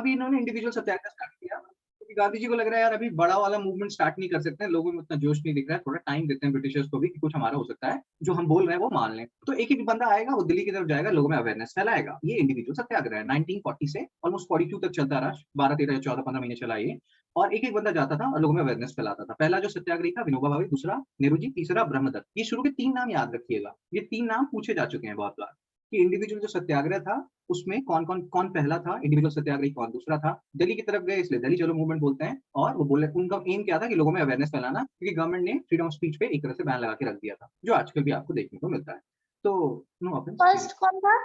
अभी इन्होंने इंडिविजुअल सत्याग्रह स्टार्ट किया क्योंकि गांधी जी को लग रहा है यार अभी बड़ा वाला मूवमेंट स्टार्ट नहीं कर सकते हैं, लोगों में उतना जोश नहीं दिख रहा है, थोड़ा टाइम देते हैं ब्रिटिशर्स को भी कि कुछ हमारा हो सकता है, जो हम बोल रहे हैं वो मान लें। तो एक एक बंदा आएगा, वो दिल्ली की तरफ जाएगा, लोगों में अवेयरनेस फैलाएगा। ये इंडिविजुअल सत्याग्रह है, 1940 से ऑलमोस्ट 42 तक चलता रहा, 12 13 14 15 महीने चला ये। और एक एक बंदा जाता था और लोगों में अवेयरनेस फैलाता था। पहला जो सत्याग्रही था विनोबा भावे, दूसरा नेहरू जी, तीसरा ब्रह्मदत्त। ये शुरू के तीन नाम याद रखिएगा, ये तीन नाम पूछे जा चुके हैं बहुत बार कि इंडिविजुअल जो सत्याग्रह था उसमें कौन पहला था, इंडिविजुअल सत्याग्रही कौन दूसरा था। दिल्ली की तरफ गए इसलिए दिल्ली चलो मूवमेंट बोलते हैं, और वो बोले उनका एम क्या था कि लोगों में अवेयरनेस फैलाना, क्योंकि गवर्नमेंट ने फ्रीडम ऑफ स्पीच पे एक तरह से बैन लगा के रख दिया था, जो आजकल भी आपको देखने को मिलता है। तो नो ऑफेंस। फर्स्ट कौन था?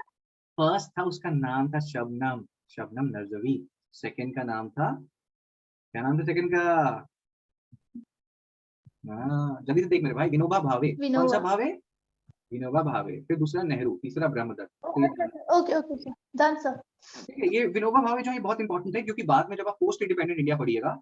फर्स्ट था, उसका नाम था शबनम, शबनम नजवी। सेकंड का नाम था, क्या नाम था सेकंड का? हाँ जल्दी से देख मेरे भाई, विनोबा भावे। कौन सा विनोबा। भावे? विनोबा भावे। फिर दूसरा नेहरू, तीसरा ब्रह्मदत्त। तो ये ओके ओके डन सर। ठीक है, ये विनोबा भावे जो है बहुत इंपॉर्टेंट है, क्योंकि बाद में जब आप पोस्ट इंडिपेंडेंट इंडिया पढ़िएगा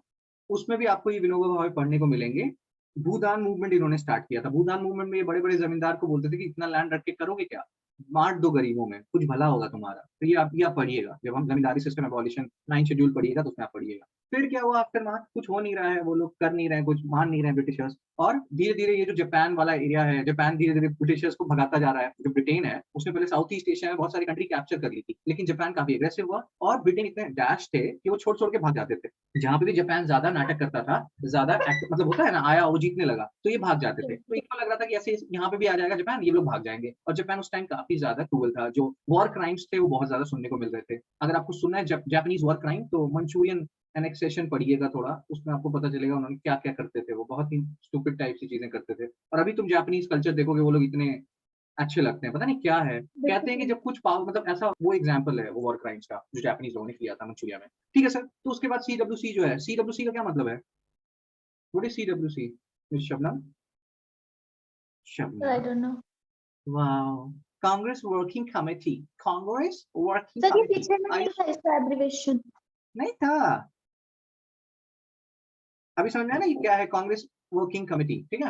उसमें भी आपको ये विनोबा भावे पढ़ने को मिलेंगे। भूदान मूवमेंट इन्होंने स्टार्ट किया था। भूदान मूवमेंट में ये बड़े बड़े जमींदार को बोलते थे कि इतना लैंड रख के करोगे क्या, बांट दो गरीबों में, कुछ भला होगा तुम्हारा। तो ये आप पढ़िएगा, जब हम जमींदारी सिस्टम एबॉलिशन 9 शेड्यूल पढ़िएगा तो उसमें आप पढ़िएगा। फिर क्या हुआ आफ्टर मार्च, कुछ हो नहीं रहा है, वो लोग कर नहीं रहे हैं, कुछ मान नहीं रहे हैं ब्रिटिशर्स। और धीरे धीरे ये जो जापान वाला एरिया है, जापान धीरे धीरे ब्रिटिशर्स को भगाता जा रहा है। जो ब्रिटेन है उसने पहले साउथ ईस्ट एशिया में बहुत सारी कंट्री कैप्चर कर ली थी, लेकिन जापान काफी एग्रेसिव हुआ और ब्रिटेन इतने डैश थे कि वो छोड़ छोड़ के भाग जाते थे। जहां पे भी जापान ज्यादा नाटक करता था, ज्यादा मतलब होता है ना, आया वो जीतने लगा, तो ये भाग जाते थे। तो इनको लग रहा था कि ऐसे यहाँ पे भी आ जाएगा जापान, ये लोग भाग जाएंगे। और जापान उस टाइम काफी ज्यादा क्रूअल था, जो वॉर क्राइम्स थे वो बहुत ज्यादा सुनने को मिल रहे थे। अगर आपको सुनना है जापानीज वॉर क्राइम, तो मंचूरियन एनेक्सेशन पढ़िएगा थोड़ा, उसमें आपको पता चलेगा उन्होंने क्या क्या करते थे। वो बहुत ही स्टूपिड टाइप की चीजें करते थे। और अभी तुम जापानीज कल्चर देखोगे, वो लोग इतने अच्छे लगते हैं, पता नहीं क्या है। कहते हैं कि जब कुछ पावर, मतलब ऐसा वो एग्जाम्पल है वो वॉर क्राइम्स का जो जापानीज लोगों ने किया था मंचूरिया में। ठीक है सर, तो उसके बाद CWC जो है, CWC का क्या मतलब है? What is CWC? Shabnam, I Shabnam, don't know wow, Congress working committee, Congress working sir. ये कमेटी। पीछे में नहीं था इसका एब्रिविएशन? नहीं था। अभी समझ में आया ना ये क्या है, कांग्रेस वर्किंग कमेटी, ठीक है।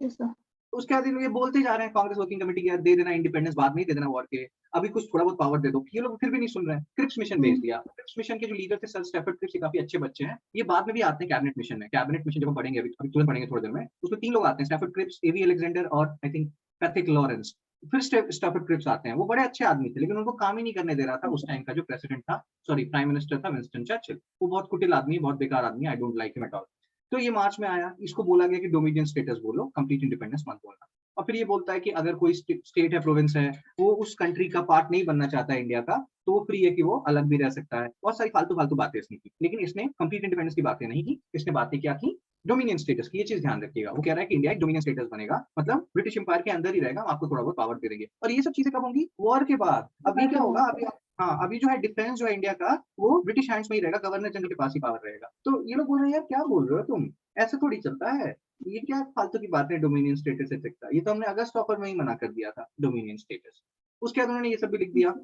Yes sir. उसके बाद ये बोलते जा रहे हैं कांग्रेस वर्किंग कमेटी की, यार दे देना इंडिपेंडेंस, बाद में ही दे देना वॉर के, अभी कुछ थोड़ा बहुत पावर दे दो। ये लोग फिर भी नहीं सुन रहे हैं। क्रिप्स मिशन भेज दिया। क्रिप्स मिशन के जो लीडर थे सर स्टैफर्ड क्रिप्स, ये काफी अच्छे बच्चे हैं, ये बाद में भी आते हैं कैबिनेट मिशन में। कैबिनेट मिशन जब हम पढ़ेंगे, अभी तुरंत पढ़ेंगे थोड़ी देर में, उसमें 3 लोग आते हैं, स्टैफर्ड क्रिप्स, एवी अलेक्जेंडर और आई थिंक पैट्रिक लॉरेंस। फिर स्टैफर्ड क्रिप्स आते हैं। वो बड़े अच्छे आदमी थे, लेकिन उनको काम ही नहीं करने दे रहा था उस टाइम का जो प्रेसिडेंट था, सॉरी प्राइम मिनिस्टर था, विंस्टन चर्चिल। वो बहुत कुटिल आदमी, बहुत बेकार आदमी, I don't like him at all. तो ये मार्च में आया, इसको बोला गया कि डोमिनियन स्टेटस बोलो, कंप्लीट इंडिपेंडेंस मत बोलना। और फिर ये बोलता है कि अगर कोई स्टेट है, प्रोविंस है, वो उस कंट्री का पार्ट नहीं बनना चाहता है इंडिया का, तो वो फ्री है कि वो अलग भी रह सकता है। बहुत सारी फालतू फालतू बातें इसने की, लेकिन इसने कंप्लीट इंडिपेंडेंस की बातें नहीं की। इसने बातें क्या की? डोमिनियन स्टेटस की। ये चीज ध्यान रखिएगा, वो कह रहा है कि इंडिया एक डोमिनियन स्टेटस बनेगा, मतलब ब्रिटिश एम्पायर के अंदर ही रहेगा, हम आपको थोड़ा बहुत पावर दे देंगे। और ये सब चीजें कब होंगी? वॉर के बाद। अभी क्या होगा? अभी हाँ, अभी जो है डिफेंस जो है इंडिया का, वो ब्रिटिश हैंड्स में ही रहेगा, गवर्नर जनरल के पास ही पावर रहेगा। तो ये लोग बोल रहे हैं यार क्या बोल रहे हो तुम, ऐसे थोड़ी चलता है, ये क्या फालतू की बातें, डोमिनियन स्टेटस है, ये तो हमने अगस्त ऑफर में ही मना कर दिया था डोमिनियन स्टेटस। उसके बाद उन्होंने ये सब भी लिख दिया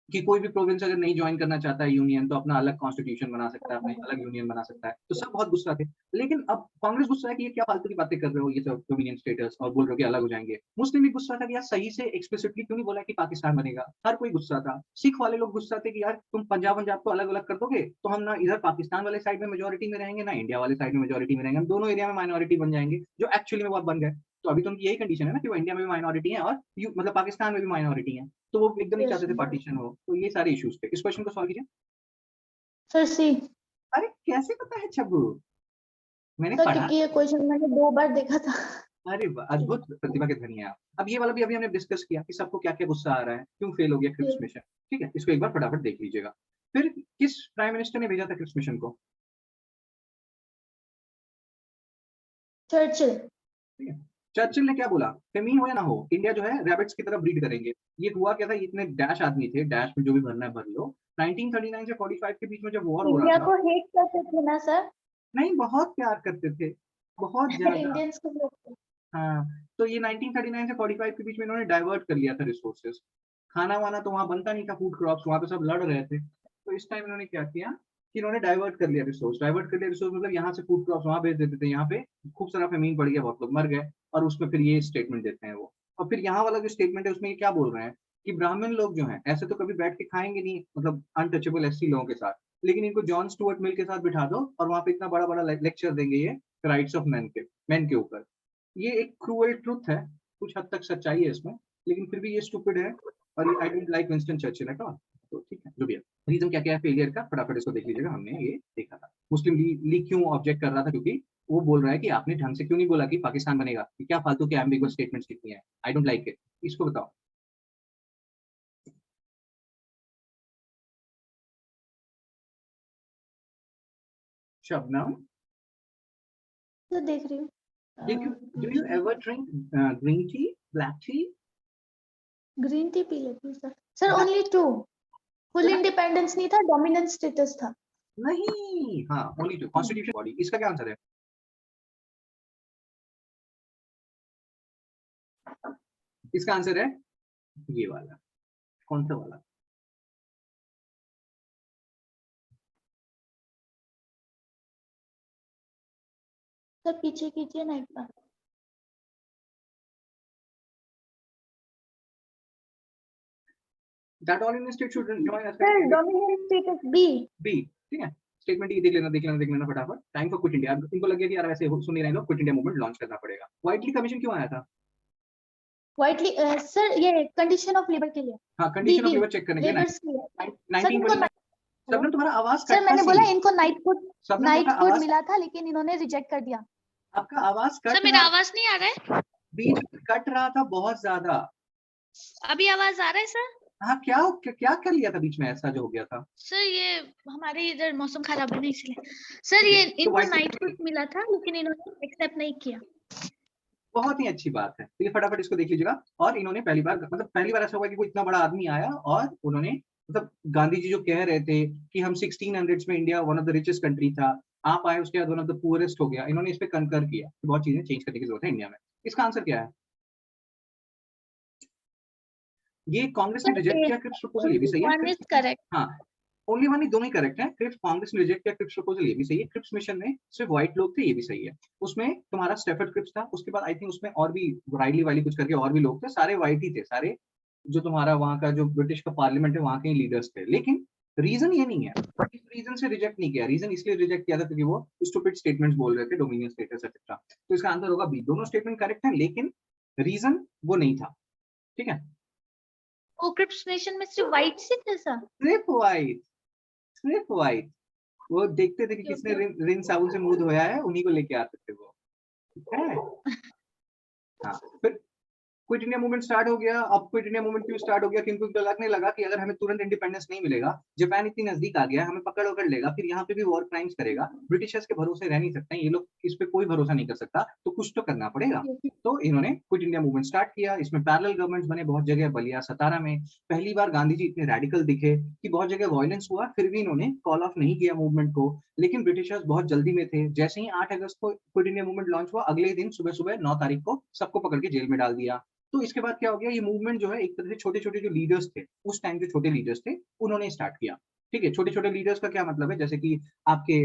कि कोई भी प्रोविंस अगर नहीं ज्वाइन करना चाहता है यूनियन, तो अपना अलग कॉन्स्टिट्यूशन बना सकता है, अपने अलग यूनियन बना सकता है। तो सब बहुत गुस्सा थे। लेकिन अब कांग्रेस गुस्सा है कि ये क्या फालतू की बातें कर रहे हो, ये सब डोमिनियन स्टेटस, और बोल रहे हो कि अलग हो जाएंगे। मुस्लिम भी गुस्सा था कि यार सही से एक्सप्लिसिटली क्यों नहीं बोला कि पाकिस्तान बनेगा। हर कोई गुस्सा था। सिख वाले लोग गुस्सा थे कि यार तुम पंजाब को अलग अलग कर दोगे, तो हम ना इधर पाकिस्तान वाले साइड में मेजोरिटी में रहेंगे, ना इंडिया वाले साइड में मेजोरिटी में रहेंगे, हम दोनों एरिया में माइनॉरिटी बन जाएंगे, जो एक्चुअली में वो बन गए। तो अभी तो उनकी यही कंडीशन है ना कि वो इंडिया में भी माइनॉरिटी है और मतलब पाकिस्तान में भी माइनॉरिटी है। तो वो एकदम नहीं चाहते थे पार्टीशन हो। तो ये सारे इश्यूज थे। इस क्वेश्चन को सॉल्व कीजिए। सर सी। अरे कैसे पता है छब्बू? मैंने सर पढ़ा। क्योंकि ये क्वेश्चन मैंने 2 बार देखा था। अरे अद्भुत प्रतिभा के धनी है आप। अब ये वाला भी अभी हमने डिस्कस किया कि सबको क्या क्या गुस्सा आ रहा है, क्यों फेल हो गया क्रिप्स मिशन। ठीक है, इसको एक बार फटाफट देख लीजिएगा। फिर किस प्राइम मिनिस्टर ने भेजा था क्रिप्स मिशन को? चर्चिल। ठीक है, चर्चिल ने क्या बोला? फेमीन हो या ना हो, इंडिया जो है रैबिट्स की तरफ ब्रीड करेंगे। ये हुआ क्या था, इतने डैश आदमी थे, डैश में जो भी भरना है भर लो। 1939 से 45 के बीच में जब वॉर हो रहा इंडिया था, को हेट करते थे ना सर? नहीं बहुत प्यार करते थे, बहुत ज्यादा। इंडियंस को। हाँ, तो ये 1939 से 45 के बीच में इन्होंने डाइवर्ट कर लिया था रिसोर्सेज। खाना वाना तो वहां बनता नहीं था, फूड क्रॉप्स वहां पे सब लड़ रहे थे। तो इस टाइम इन्होंने क्या किया कि इन्होंने डाइवर्ट कर लिया रिसोर्स। डाइवर्ट कर लिया रिसोर्स मतलब यहाँ से फूड क्रॉप्स वहां भेज देते थे, यहाँ पे खूब सारा फेमीन पड़ गया, बहुत लोग मर गए। और उसमें फिर ये स्टेटमेंट देते हैं वो। और फिर यहाँ वाला जो स्टेटमेंट है उसमें ये क्या बोल रहे हैं कि ब्राह्मण लोग जो हैं ऐसे तो कभी बैठ के खाएंगे नहीं, मतलब अनटचेबल एससी लोगों के साथ, लेकिन इनको जॉन स्टुअर्ट मिल के साथ बिठा दो और वहां पे इतना बड़ा बड़ा लेक्चर देंगे ये राइट्स ऑफ मैन के ऊपर। ये एक क्रूअल ट्रुथ है, कुछ हद तक सच्चाई है इसमें, लेकिन फिर भी ये स्टूपिड है। और I don't like Winston Churchill at all. तो ठीक है, जो भी है, रीजन क्या क्या है फेलियर का फटाफट इसको देख लीजिएगा। हमने ये देखा था मुस्लिम लीग क्यों ऑब्जेक्ट कर रहा था, क्योंकि वो बोल रहा है कि आपने ढंग से क्यों नहीं बोला कि पाकिस्तान बनेगा, कि क्या फालतू के एम्बिगुअस स्टेटमेंट्स कितनी है। I don't like it. इसको बताओ। शबनम, तो देख रही हूँ। Do you ever drink green tea, black T? Green tea P लेती हूँ sir. Sir only 2। Full independence नहीं था, डोमिनेंट स्टेटस था। नहीं, हाँ ओनली टू कॉन्स्टिट्यूशन बॉडी। इसका क्या आंसर है? इसका आंसर है ये वाला। कौन सा वाला? सर पीछे कीजिए ना एक बार। That all in state should join as sir dominant status be. Be. ठीक है, स्टेटमेंट ये देख लेना फटाफट। Time for quit India. इनको लगे कि यार वैसे सुन नहीं रहे लोग, क्विट इंडिया मूवमेंट लॉन्च करना पड़ेगा। व्हाइटली कमीशन क्यों आया था? वाइटली सर ये कंडीशन ऑफ लेबर के लिए। हाँ, कंडीशन ऑफ लेबर चेक करने के लिए। लेबर्स के लिए। सर 1929 इनको सबने तुम्हारा आवाज सर कट मैंने बोला इनको सबने नाइट तुम्हारा फूड आवाज, मिला था, लेकिन इन्होंने रिजेक्ट कर दिया। आपका आवाज सर कट मेरा रहा, आवाज नहीं आ रहा है? बीच में कट रहा था बहुत ज्यादा। अभी आवाज आ रहा है सर? हाँ, क्या कर लिया था बीच में, ऐसा जो हो गया था? सर ये हमारे इधर मौसम खराब है ना, इसलिए। सर ये तो इनको white- नाइट फूड मिला था, लेकिन इन्होंने एक्सेप्ट नहीं किया। बहुत ही अच्छी बात है। तो ये फटाफट इसको देख लीजिएगा। और इन्होंने पहली बार ऐसा हुआ कि कोई इतना बड़ा आदमी आया और उन्होंने, मतलब गांधी जी जो कह रहे थे कि हम 1600s में India one of the richest country था, आप आए उसके बाद वन ऑफ द पुअरेस्ट हो गया, इन्होंने इस पे कंकर किया कि बहुत चीजें चेंज करने की जरूरत है इंडिया में। इसका आंसर क्या है? ये कांग्रेस ने रिजेक्ट किया क्रिप्स प्रपोजल, ये भी सही है। One is correct. हाँ, ओनली वन, दोनों ही करेक्ट है। क्रिप्स, कांग्रेस ने रिजेक्ट किया क्रिप्स प्रपोजल, ये भी सही है। क्रिप्स मिशन में सिर्फ व्हाइट लोग थे, ये भी सही है। उसमें तुम्हारा स्टेफर्ड क्रिप्स था, उसके बाद आई थिंक उसमें और भी राइली वाली कुछ करके और भी लोग थे, सारे व्हाइट ही थे सारे। जो तुम्हारा वहां का जो ब्रिटिश का पार्लियामेंट है वहां के लीडर्स थे। लेकिन रीजन ये नहीं है, इस रीजन से रिजेक्ट नहीं किया। रीजन इसलिए रिजेक्ट किया था क्योंकि वो स्टूपिड स्टेटमेंट्स बोल रहे थे, डोमिनियन स्टेटस एक्सेट्रा। तो इसका आंसर होगा बी। दोनों स्टेटमेंट करेक्ट है, लेकिन रीजन वो नहीं था। ठीक है, ओ क्रिप्स नेशन में सिर्फ व्हाइट से थे सर? सिर्फ व्हाइट, सिर्फ व्हाइट। वो देखते थे कि किसने रिन साबुन से मुंह धोया है, उन्हीं को लेके आते थे वो। ठीक है। हाँ, फिर क्विट इंडिया मूवमेंट स्टार्ट हो गया। अब क्विट इंडिया मूवमेंट क्यों स्टार्ट हो गया? क्योंकि उनको लगने लगा कि अगर हमें तुरंत इंडिपेंडेंस नहीं मिलेगा, जापान इतनी नजदीक आ गया, हमें पकड़ लेगा, फिर यहाँ पे भी वॉर क्राइम्स करेगा, ब्रिटिशर्स के भरोसे रह नहीं सकते, ये लोग इस पे कोई भरोसा नहीं कर सकता, तो कुछ तो करना पड़ेगा। तो इन्होंने क्विट इंडिया मूवमेंट स्टार्ट किया। इसमें पैरेलल गवर्नमेंट्स बने बहुत जगह, बलिया, सतारा में। पहली बार गांधी जी इतने रेडिकल दिखे कि बहुत जगह वायलेंस हुआ, फिर भी इन्होंने कॉल ऑफ नहीं किया मूवमेंट को। लेकिन ब्रिटिशर्स बहुत जल्दी में थे। जैसे ही 8 अगस्त को क्विट इंडिया मूवमेंट लॉन्च हुआ, अगले दिन सुबह सुबह 9 तारीख को सबको पकड़ के जेल में डाल दिया। तो इसके बाद क्या हो गया, ये मूवमेंट जो है एक तरह से छोटे छोटे जो लीडर्स थे उस टाइम, जो छोटे लीडर्स थे उन्होंने स्टार्ट किया। ठीक है, छोटे छोटे लीडर्स का क्या मतलब है, जैसे कि आपके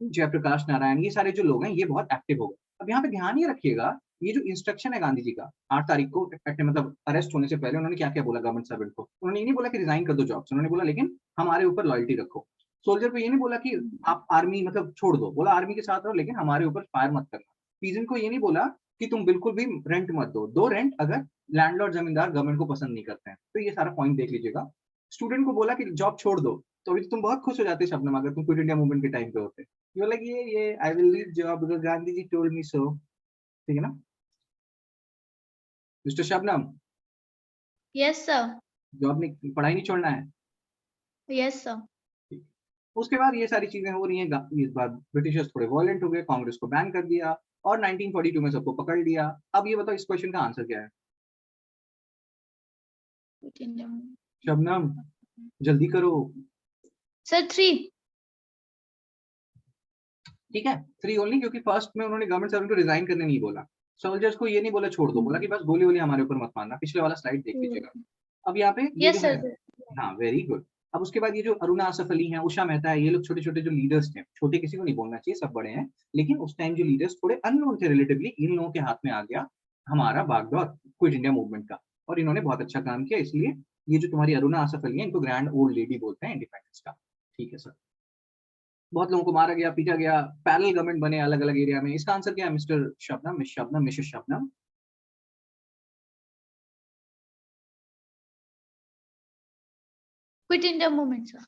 जयप्रकाश नारायण, ये सारे जो लोग हैं ये बहुत एक्टिव हो गए। अब यहाँ पे ध्यान ये रखिएगा, ये जो इंस्ट्रक्शन है गांधी जी का 8 तारीख को, मतलब अरेस्ट होने से पहले उन्होंने क्या क्या बोला गवर्नमेंट सर्वेंट को। उन्होंने ये नहीं बोला कि रिजाइन कर दो जॉब से, उन्होंने बोला लेकिन हमारे ऊपर लॉयल्टी रखो। सोल्जर को ये नहीं बोला कि आप आर्मी मतलब छोड़ दो, बोला आर्मी के साथ रहो लेकिन हमारे ऊपर फायर मत करना। पीजेंट को ये नहीं बोला कि तुम बिल्कुल भी रेंट मत दो रेंट अगर लैंडलॉर्ड जमींदार गवर्नमेंट को पसंद नहीं करते हैं। तो ये सारा पॉइंट देख लीजिएगा। स्टूडेंट को बोला कि जॉब छोड़ दो, तो अभी तुम बहुत खुश हो जाते शबनम अगर तुम क्विट इंडिया मूवमेंट के टाइम पे होते। यू लाइक ये I will leave job because Gandhi ji told me so. ठीक है ना mister Shabnam? Yes sir. Job नहीं, पढ़ाई नहीं छोड़ना है। Yes sir. उसके बाद ये सारी चीजें हो रही हैं। इस बार ब्रिटिशर्स थोड़े वॉयलेंट हो गए, कांग्रेस को बैन कर दिया और 1942 में सबको पकड़ लिया। अब ये बताओ इस क्वेश्चन का आंसर क्या है? शबनम जल्दी करो। सर 3। ठीक है, 3 ओनली, क्योंकि फर्स्ट में उन्होंने गवर्नमेंट सर्वेंट को रिजाइन करने नहीं बोला, सोल्जर्स को ये नहीं बोला छोड़ दो, बोला कि बस गोली वोली हमारे ऊपर मत मारना। पिछले वाला स्लाइड देख लीजिएगा। अब यहाँ पे ये यस जो है, सर। हाँ वेरी गुड। अब उसके बाद ये जो अरुणा असफ अली हैं, उषा मेहता है, ये लोग छोटे छोटे जो लीडर्स थे, छोटे किसी को नहीं बोलना चाहिए, सब बड़े हैं, लेकिन उस टाइम जो लीडर्स थोड़े अननोन थे रिलेटिवली, इन लोगों के हाथ में आ गया हमारा बागडोर क्विट इंडिया मूवमेंट का। और इन्होंने बहुत अच्छा काम किया, इसलिए ये जो तुम्हारी अरुणा आसफ अली है, इनको ग्रैंड ओल्ड लेडी बोलते हैं इंडिपेंडेंस का। ठीक है सर। बहुत लोगों को मारा गया, पीटा गया, पैरेलल गवर्नमेंट बने अलग अलग एरिया में। इसका आंसर क्या है mister Shabnam, miss Shabnam, missus Shabnam? Quit India movement sir.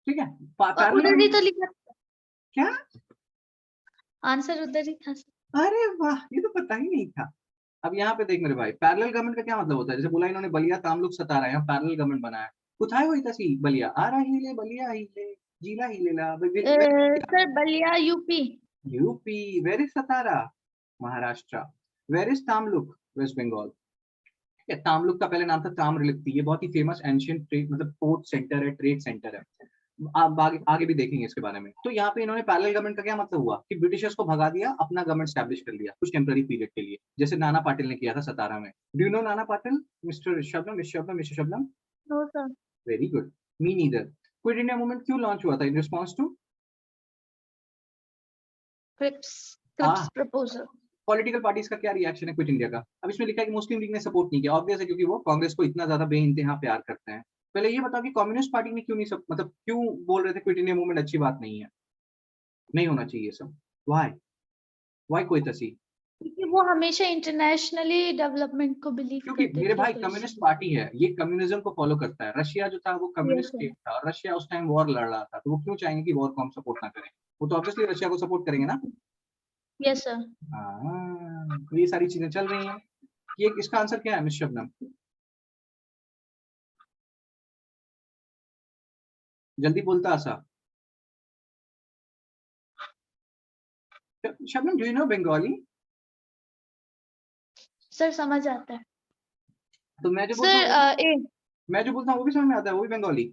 ठीक है, उधर ही पैरेलल तो लिखा था, क्या? आंसर उधर ही था सर। अरे वाह, ये तो पता ही नहीं था। अब यहाँ पे देख मेरे भाई, पैरेलल गवर्नमेंट का क्या मतलब होता है? जैसे बोला इन्होंने बलिया तामलुक सतारा, यहाँ पैरेलल गवर्नमेंट बनाया। कुथाय हुई तसी बलिया आरा हिले बलिया हिले जिला हिलेला sir Ballia UP. UP. Where is Satara? Maharashtra. Where is Tamluk? West Bengal. ठीक है, तामलुक का पहले नाम था ताम्रलिप्ति। ये बहुत ही फेमस एंशियंट ट्रेड मतलब पोर्ट सेंटर है, ट्रेड सेंटर है। आप आगे भी देखेंगे इसके बारे में। तो यहाँ पे इन्होंने पैरेलल गवर्नमेंट का क्या मतलब हुआ कि ब्रिटिशर्स को भगा दिया, अपना गवर्नमेंट स्टैब्लिश कर लिया कुछ टेम्पररी पीरियड के लिए, जैसे नाना पाटिल ने किया था सतारा में। Do you know Nana Patil mister Shabnam, miss Shabnam, mister Shabnam? No sir. Very good, me neither. Quit India movement क्यों लॉन्च हुआ था? इन रिस्पॉन्स टू क्रिप्स हाँ प्रपोजल। पॉलिटिकल पार्टीज का क्या रिएक्शन है क्विट इंडिया का? अब इसमें लिखा है कि मुस्लिम लीग ने सपोर्ट नहीं किया। ऑब्वियस है, क्योंकि वो कांग्रेस को इतना ज्यादा बेइंतहा प्यार करते हैं। पहले ये बताओ कि कम्युनिस्ट पार्टी ने क्यों नहीं मतलब क्यों बोल रहे थे क्विट इंडिया मूवमेंट अच्छी बात नहीं है, नहीं होना चाहिए सब? व्हाई? व्हाई कोई तसी? क्योंकि वो हमेशा इंटरनेशनली डेवलपमेंट को बिलीव क्योंकि करते मेरे थे भाई तो कम्युनिस्ट इसलिए। पार्टी है, ये कम्युनिज्म को फॉलो करता है। रशिया जो था वो यस कम्युनिस्ट सर। स्टेट था, और रशिया उस टाइम वॉर लड़ रहा था, तो वो क्यों चाहेंगे कि वॉर को हम सपोर्ट ना करें? वो तो ऑब्वियसली रशिया को सपोर्ट करेंगे ना। Yes sir. हाँ, तो ये सारी चीजें चल रही हैं। ये इसका आंसर क्या है मिस शबनम? जल्दी बोलता Asha. Shabnam do you know Bengali? Sir समझ आता है तो मैं जो बोलता हूँ सर। ए मैं जो बोलता हूँ वो भी समझ में आता है, वो भी बंगाली?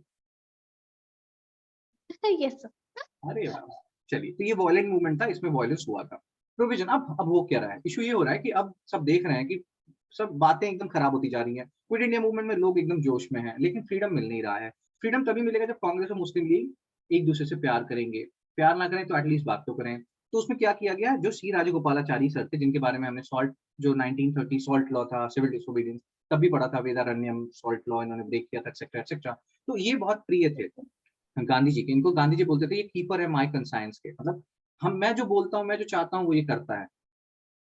Yes sir. अरे वाह, चलिए। तो ये वॉयलेंट मूवमेंट था, इसमें वॉयलेंस हुआ था। प्रोविजन अब हो क्या रहा है? इशू ये हो रहा है कि अब सब देख रहे हैं कि सब बातें एकदम खराब होती जा रही हैं। क्विट इंडिया मूवमेंट में लोग एकदम जोश में हैं, लेकिन फ्रीडम मिल नहीं रहा है। फ्रीडम तभी मिलेगा जब कांग्रेस और मुस्लिम लीग एक दूसरे से प्यार करेंगे। प्यार ना करें तो एटलीस्ट बात तो करें। तो उसमें क्या किया गया, जो सी राजगोपालाचारी सर थे, जिनके बारे में हमने सॉल्ट जो 1930 सॉल्ट लॉ था, सिविल डिसोबीडियंस, तब भी पढ़ा था, वेदारण्यम सॉल्ट लॉ इन्होंने ब्रेक किया था, एक्सेट्रा एक्सेट्रा। तो ये बहुत प्रिय थे गांधी जी के। इनको गांधी जी बोलते थे ये कीपर है माय कंसाइंस के, मतलब मैं जो बोलता हूँ, मैं जो चाहता हूँ वो ये करता है।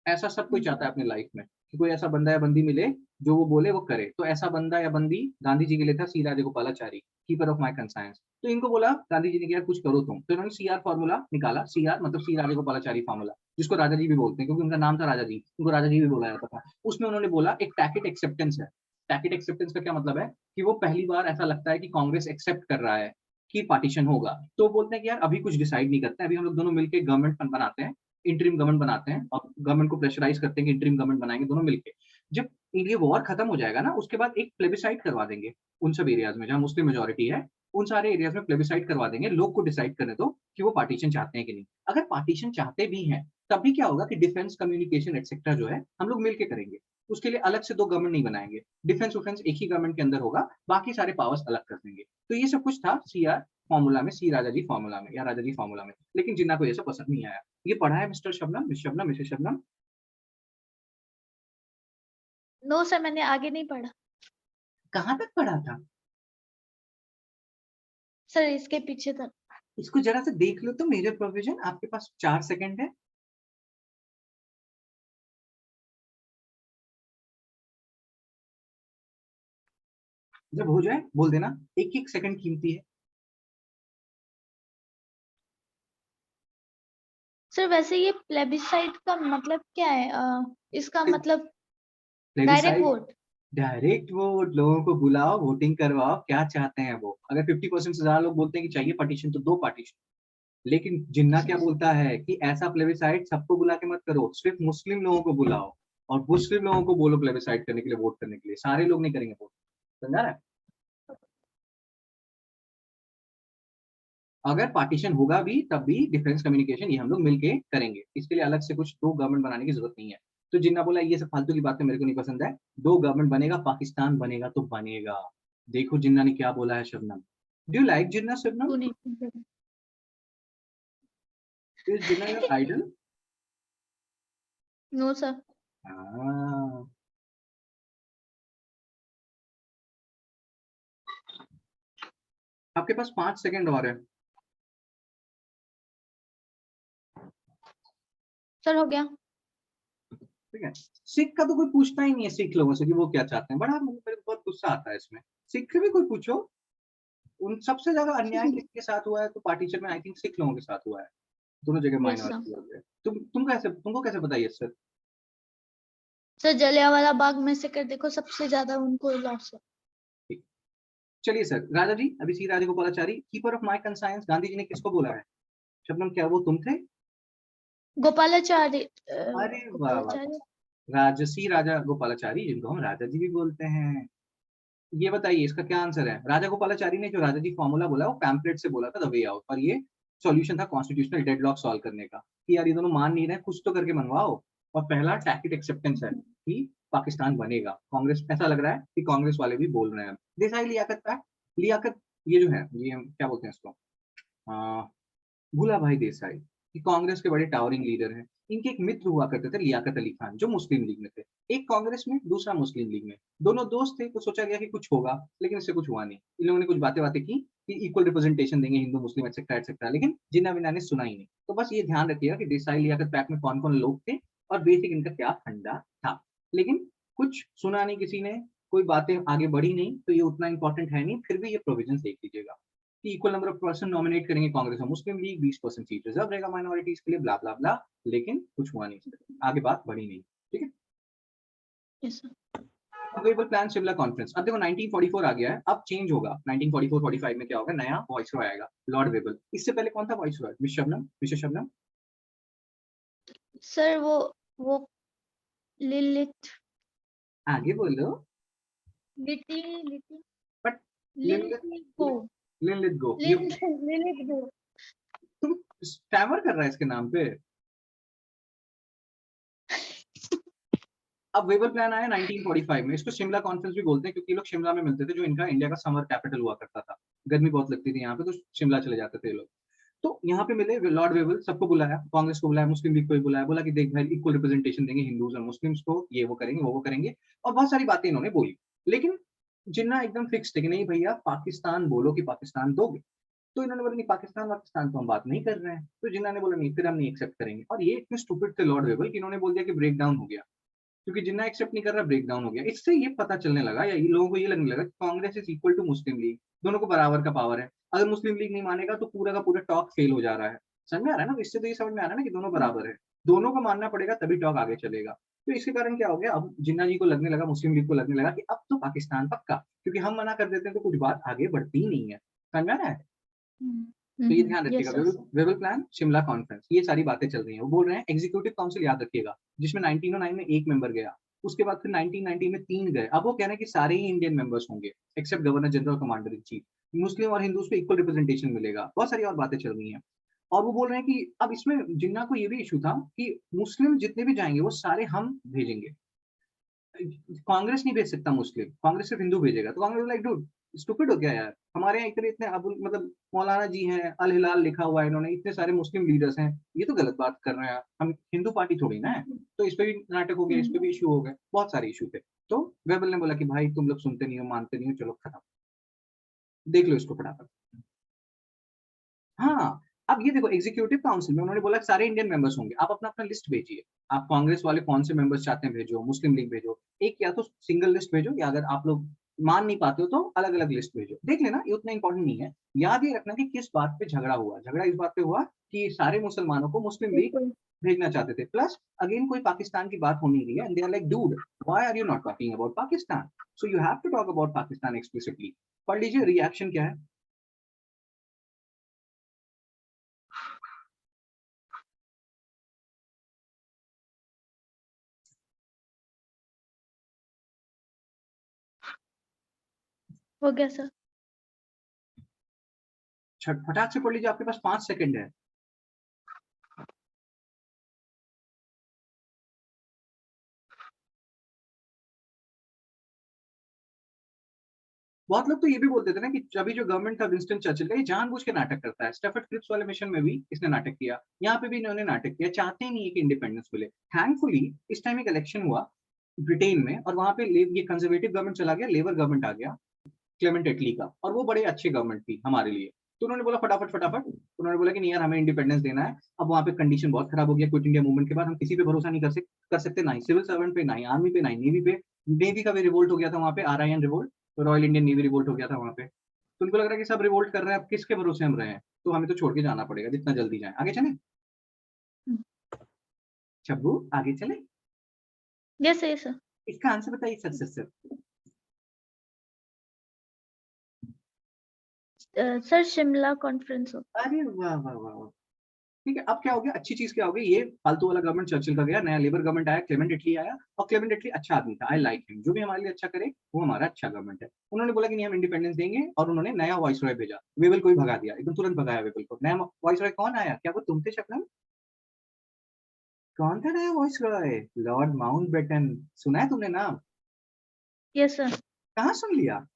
ऐसा सब कोई चाहता है अपने लाइफ में कि कोई ऐसा बंदा या बंदी मिले जो वो बोले वो करे। तो ऐसा बंदा या बंदी गांधी जी के लिए था C Rajagopalachari, keeper of my conscience. तो इनको बोला गांधी जी ने किया कुछ करो तुम, तो इन्होंने सीआर फॉर्मूला निकाला। सीआर मतलब सी राजगोपालाचारी फॉर्मूला, जिसको राजा जी भी बोलते हैं क्योंकि उनका नाम था राजा जी, उनको राजा जी भी बोला जाता था। उसमें उन्होंने बोला एक टैकेट एक्सेप्टेंस है। टैकेट एक्सेप्टेंस का क्या मतलब है कि वो पहली बार ऐसा लगता है कि कांग्रेस एक्सेप्ट कर रहा है कि पार्टीशन होगा, तो बोलते हैं कि यार अभी कुछ डिसाइड नहीं करते, अभी हम लोग दोनों मिलकर गवर्नमेंट बनाते हैं, इंटरिम गवर्नमेंट बनाते हैं, और गवर्नमेंट को प्रेशराइज करते हैं कि इंटरिम गवर्नमेंट बनाएंगे दोनों मिलके। जब ये वॉर खत्म हो जाएगा ना, उसके बाद एक प्लेबिसाइड करवा देंगे उन सब एरियाज में जहां मुस्लिम मेजोरिटी है। उन सारे एरियाज में प्लेबिसाइड करवा देंगे, लोग को डिसाइड करने दो कि वो पार्टीशन चाहते हैं कि नहीं। अगर पार्टीशन चाहते भी हैं, तभी क्या होगा कि डिफेंस कम्युनिकेशन एक्सेट्रा जो है हम लोग मिलके करेंगे। उसके लिए अलग से दो गवर्नमेंट नहीं बनाएंगे, डिफेंस उफेंस एक ही गवर्नमेंट के अंदर होगा, बाकी सारे पावर्स अलग कर देंगे। तो ये सब कुछ था सीआर फॉर्मूला में, सी राजा जी फॉर्मूला में या राजा जी फॉर्मूला में। लेकिन जिन्ना को ये सब पसंद नहीं आया। ये पढ़ा है mister Shabnam, miss Shabnam, missus Shabnam? No sir, मैंने आगे नहीं पढ़ा कहाँ तक पढ़ा था? सर, इसके पीछे तक। इसको जरा से देख लो तो, मेजर प्रोविजन। आपके पास 4 सेकंड है। जब हो जाए बोल देना, एक एक सेकंड कीमती है। सर वैसे ये प्लेबिसाइड का मतलब क्या है? इसका मतलब direct plebiscite, vote. Direct vote. लोगों को बुलाओ, वोटिंग करवाओ, क्या चाहते हैं वो। अगर 50% से ज्यादा लोग बोलते हैं कि चाहिए पार्टीशन, तो दो पार्टीशन। लेकिन जिन्ना क्या बोलता है कि ऐसा प्लेबिसाइड सबको बुला के मत करो, सिर्फ मुस्लिम लोगों को बुलाओ, और मुस्लिम लोगों को बोलो प्लेबिसाइड करने के लिए, वोट करने के लिए। सारे लोग नहीं करेंगे वोट। समझा रहा है? अगर पार्टीशन होगा भी तब भी डिफेंस कम्युनिकेशन ये हम लोग मिलके करेंगे। इसके लिए अलग से कुछ दो गवर्नमेंट बनाने की जरूरत नहीं है। तो जिन्ना बोला ये सब फालतू की बातें मेरे को नहीं पसंद है। दो गवर्नमेंट बनेगा, पाकिस्तान बनेगा तो बनेगा। देखो जिन्ना ने क्या बोला है Shabnam. Do you like Jinnah Shabnam? Is Jinnah your idol? No sir. हाँ, आपके पास 5 सेकंड और है। सर हो गया। ठीक है, सिख का तो कोई पूछता ही नहीं है सिख लोगों से कि वो क्या चाहते हैं, बड़ा मेरे को बहुत गुस्सा आता है इसमें। सिख भी कोई पूछो, उन सबसे ज्यादा अन्याय किसके साथ हुआ है तो पार्टीशन में आई थिंक सिख लोगों के साथ हुआ है, दोनों जगह यस सर। माइनॉरिटी लोग हैं। तुमको कैसे पता ये सर? सर जलियांवाला बाग में से कर देखो, सबसे ज्यादा उनको लॉस है। चलिए सर, राजा जी, अभी C Rajagopalachari, keeper of my conscience, Gandhi ji ने किसको बोला है? शबनम, क्या वो तुम थे? गोपालाचारी अरे वाह वाह, गोपालाचारी। राजसी राजा गोपालाचारी, जिनको हम राजा जी भी बोलते हैं। ये बताइए इसका क्या आंसर है? राजा गोपालाचारी ने जो राजा जी फॉर्मूला बोला वो पैम्पलेट से बोला था, द वे आउट, और ये सॉल्यूशन था कॉन्स्टिट्यूशनल डेडलॉक सॉल्व करने का, कि यार ये दोनों मान नहीं रहे, कुछ तो करके मनवाओ। और पहला टैक्टिक एक्सेप्टेंस है कि पाकिस्तान बनेगा। कांग्रेस, ऐसा लग रहा है कि कांग्रेस वाले भी बोल रहे हैं। देसाई लियाकत का, लियाकत, ये जो है, ये हम क्या बोलते हैं इसको, भूला भाई देसाई, कि कांग्रेस के बड़े टावरिंग लीडर हैं। इनके एक मित्र हुआ करते थे, लियाकत अली खान, जो मुस्लिम लीग में थे। एक कांग्रेस में, दूसरा मुस्लिम लीग में, दोनों दोस्त थे। तो सोचा गया कि कुछ होगा, लेकिन इससे कुछ हुआ नहीं। इन लोगों ने कुछ बातें बातें की कि इक्वल रिप्रेजेंटेशन देंगे हिंदू मुस्लिम एक्सेट्रा एक्सेट्रा, लेकिन जिन्ना विना ने सुना ही नहीं। तो बस ये ध्यान रखिएगा कि देसाई लियाकत पैक में कौन कौन लोग थे और बेसिक इनका क्या फंडा था। लेकिन कुछ सुना नहीं किसी ने, कोई बातें आगे बढ़ी नहीं, तो ये उतना इंपॉर्टेंट है नहीं। फिर भी ये प्रोविजन देख लीजिएगा कि equal number of person nominate करेंगे कांग्रेस और मुस्लिम लीग, 20% सीट रिजर्व रहेगा माइनॉरिटीज के लिए, ब्ला ब्ला ब्ला। लेकिन कुछ हुआ नहीं, आगे बात बढ़ी नहीं। ठीक है, yes sir. Available plan Shimla conference. अब देखो 1944 आ गया है, अब चेंज होगा। 1944-45 में क्या होगा, नया वॉइस रॉय आएगा, लॉर्ड वेबल। इससे पहले कौन था voice Roy? Miss Shabnam, missus Shabnam. Sir वो लिलित आगे बोलो। लिटी लिटी बट लिलित गो। लिलित गो, ये लिलित गो। तुम स्टैमर कर रहा है इसके नाम पे। अब वेबर प्लान आया 1945 में। इसको शिमला कॉन्फ्रेंस भी बोलते हैं, क्योंकि लोग शिमला में मिलते थे, जो इनका इंडिया का समर कैपिटल हुआ करता था। गर्मी बहुत लगती थी यहाँ पे, तो शिमला चले जाते थे लोग। तो यहाँ पे मिले लॉर्ड वेबल, सबको बुलाया, कांग्रेस को बुलाया, मुस्लिम लीग को भी बुलाया, बोला कि देख भाई, इक्वल रिप्रेजेंटेशन देंगे हिंदूज और मुस्लिम्स को, ये वो करेंगे, वो करेंगे। और बहुत सारी बातें इन्होंने बोली। लेकिन जिन्ना एकदम फिक्स थे कि नहीं भैया, पाकिस्तान बोलो कि पाकिस्तान दोगे। तो इन्होंने बोला नहीं, पाकिस्तान पाकिस्तान तो हम बात नहीं कर रहे हैं। तो जिन्ना ने बोला नहीं, फिर हम नहीं एक्सेप्ट करेंगे। और ये इतने स्टूपिड थे लॉर्ड वेबल कि इन्होंने बोल दिया कि ब्रेक डाउन हो गया, क्योंकि जिन्ना एक्सेप्ट नहीं कर रहा, ब्रेक डाउन हो गया। इससे ये पता चलने लगा, या ये लोगों को ये लगने लगा कि Congress is equal to Muslim League, दोनों को बराबर का पावर है। अगर मुस्लिम लीग नहीं मानेगा तो पूरा का पूरा टॉक फेल हो जा रहा है। समझ में आ रहा है ना? इससे तो ये समझ में आ रहा है ना कि दोनों बराबर है, दोनों को मानना पड़ेगा तभी टॉक आगे चलेगा। तो इसके कारण क्या हो गया, अब जिन्ना जी को लगने लगा, मुस्लिम लीग को लगने लगा कि अब तो पाकिस्तान पक्का, क्योंकि हम मना कर देते हैं तो कुछ बात आगे बढ़ती ही नहीं है। समझ में आ रहा है? तो ये ध्यान रखिएगा, yes sir. Wavell plan, Shimla conference, ये सारी बातें चल रही हैं। वो बोल रहे हैं एग्जीक्यूटिव काउंसिल याद रखिएगा, जिसमें 1909 में एक मेंबर गया, उसके बाद फिर 1990 में 3 गए। अब वो कह रहे हैं कि सारे ही इंडियन मेंबर्स होंगे except governor general, commander in chief. Muslim और हिंदूज को इक्वल रिप्रेजेंटेशन मिलेगा। बहुत सारी और बातें चल रही हैं। और वो बोल रहे हैं कि अब इसमें जिन्ना को ये भी इशू था कि मुस्लिम जितने भी जाएंगे वो सारे हम भेजेंगे, कांग्रेस नहीं भेज सकता मुस्लिम, कांग्रेस सिर्फ हिंदू भेजेगा। तो कांग्रेस लाइक डूड, स्टूपिड हो गया यार, हमारे यहाँ इतने इतने अबुल मतलब मौलाना जी हैं, अल हिलाल लिखा हुआ है इन्होंने, इतने सारे मुस्लिम लीडर्स हैं, ये तो गलत बात कर रहे हैं, हम हिंदू पार्टी थोड़ी ना है। तो इस पे भी नाटक हो गया, इस पे भी इशू हो गए, बहुत सारे इशू थे। तो वेबल ने बोला कि भाई तुम लोग सुनते नहीं हो, मानते नहीं हो, चलो खत्म, देख लो इसको फटाफट। हाँ, अब ये देखो, एग्जीक्यूटिव काउंसिल में उन्होंने बोला सारे इंडियन मेंबर्स होंगे, आप अपना अपना लिस्ट भेजिए। आप कांग्रेस वाले कौन से मेंबर्स चाहते हैं भेजो, मुस्लिम लीग भेजो, एक या तो सिंगल लिस्ट भेजो, या अगर आप लोग मान नहीं पाते हो तो अलग अलग लिस्ट भेजो। देख लेना, ये उतना इंपॉर्टेंट नहीं है। याद ही रखना कि किस बात पे झगड़ा हुआ। झगड़ा इस बात पे हुआ कि सारे मुसलमानों को मुस्लिम लीग भेजना चाहते थे। प्लस अगेन कोई पाकिस्तान की बात हो नहीं रही है, and they are like dude, why are you not talking about Pakistan? So you have to talk about Pakistan explicitly. पढ़ लीजिए रिएक्शन क्या है। हो गया सर। फटाक से पढ़ लीजिए, आपके पास 5 सेकंड है। बहुत लोग तो ये भी बोलते थे ना कि अभी जो गवर्नमेंट था विंस्टन चर्चिल का, ये जानबूझ के नाटक करता है। स्टैफर्ड क्रिप्स वाले मिशन में भी इसने नाटक किया, यहाँ पे भी इन्होंने नाटक किया। चाहते ही नहीं है कि इंडिपेंडेंस मिले। थैंकफुली इस टाइम एक इलेक्शन हुआ ब्रिटेन में, और वहां पे ये कंजर्वेटिव गवर्नमेंट चला गया, लेबर गवर्नमेंट आ गया। क्लेमेंट एटली का, और वो बड़े अच्छे गवर्नमेंट थी हमारे लिए। तो उन्होंने बोला फटाफट उन्होंने बोला कि नहीं यार हमें इंडिपेंडेंस देना है। अब वहाँ पे कंडीशन बहुत खराब हो गया, क्विट इंडिया मूवमेंट के बाद हम किसी पे भरोसा नहीं कर सकते, ना ही सिविल सर्वेंट पे, ना ही आर्मी पे, ना ही नेवी पे। नेवी का भी रिवोल्ट हो गया था वहाँ पे, RIN revolt, royal Indian navy revolt हो गया था वहाँ पे। तो उनको लग रहा है कि सब रिवोल्ट कर रहे हैं, अब किसके भरोसे हम रहे हैं, तो हमें तो छोड़ के जाना पड़ेगा जितना जल्दी जाए। आगे चले शब्बू, आगे चले। Yes yes sir. इसका आंसर बताइए sir sir. Sir Shimla conference हो। अरे वाह वाह वाह वाह। ठीक है, अब क्या हो गया, अच्छी चीज क्या हो गई, ये फालतू वाला गवर्नमेंट चर्चिल का गया, नया लेबर गवर्नमेंट आया, क्लेमेंट एटली आया, और क्लेमेंट एटली अच्छा आदमी था, आई लाइक हिम, जो भी हमारे लिए अच्छा करे वो हमारा अच्छा गवर्नमेंट है। उन्होंने बोला कि नहीं हम इंडिपेंडेंस देंगे, और उन्होंने नया वॉइस रॉय भेजा, वेबल को ही भगा दिया, एकदम तुरंत भगाया वेबल को। नया वॉइस रॉय कौन आया, क्या वो तुम थे शबनम? कौन था नया वॉइस रॉय? Lord Mountbatten. सुना है तुमने नाम? Yes sir. कहाँ सुन लिया?